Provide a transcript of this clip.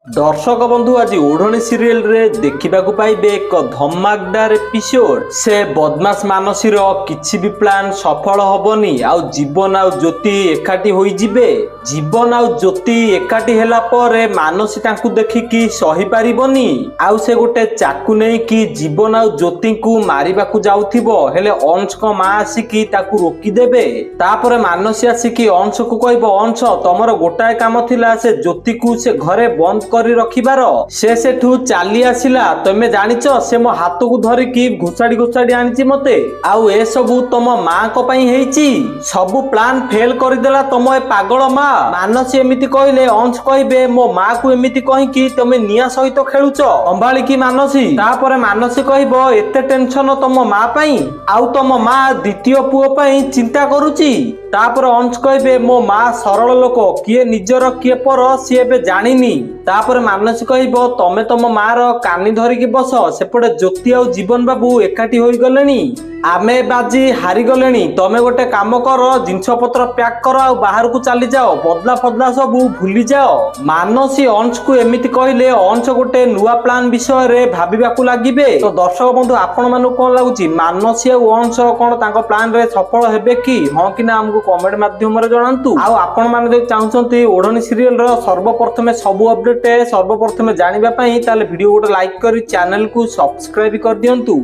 दर्शक बंधु आज ओढ़णी सीरियल रे देखा पाइबे एक धमाकदार एपिसोड। से बदमाश मानसी किछि भी प्लान सफल हबनी। आउ जीवन आउ ज्योति एकाठी होई जिबे। जीवन आउ ज्योति एकाठी हेला परे मानसी तांकु देखिकी सही पारिबनी। आउ से गोटे चाकू नै कि जीवन आउ ज्योति को मारिबाकू जाउथिबो, हेले अंश को मां आसिकी ताकू रोकी देबे। तापरे मानसी आसिकी अंश को कहबो, अंश तमरो गोटाए काम थिला से ज्योति को से घरे बंद करी रखिबार। से सेठू चाली आसिला। तमे जानिच से मो हाथ को धरिकी घुसाड़ी घुसाड़ी आनिची मते। आउ ए सबु तम मां को पई हेइची। सबु प्लान फेल करी देला तम ए पागल मां। मानसी एमिति कहले अंश कहबे मो मां को एमिति कहिकी तमे निया सहित खेलुच संभाली की मानसी। तापरे मानसी कहबो एते टेंशन तम मां पई। आउ तम मां द्वितीय पुओ पई चिंता करूची। तापर अंश कहबे मो मां सरल लोक, किए निजर किए पर सी एबे जानिनी। तापर मानसी कहबो तमे तम मां रो कानी धरिकी बस। सेपटे ज्योति आउ जीवन बाबू एकाठी होई गलेनी। आमे बाजी हारी गलेनी। तमे गोटे काम कर, जिनस पत्र पैक कर आ बाहर को चली जाओ। बदला फदला सब भूली जाओ। मानसी अंश को एमिति कहले अंश गोटे नुआ प्लान विषय रे भाबिबाकू लागिबे। तो दर्शक बंधु आपण मानु कोन लागुची, मानसी आ अंश कोन तांको प्लान रे सफल हेबे कि हां कि ना हमको कमेंट माध्यम रे जणांतु। आ आपण माने जे चाहउछंती ओढ़णी सीरियल रो सर्वप्रथमे सब अपडेट सर्वप्रथमे जानिबा पई ताले वीडियो गोटे लाइक करी चैनल को सब्सक्राइब कर दियंतु।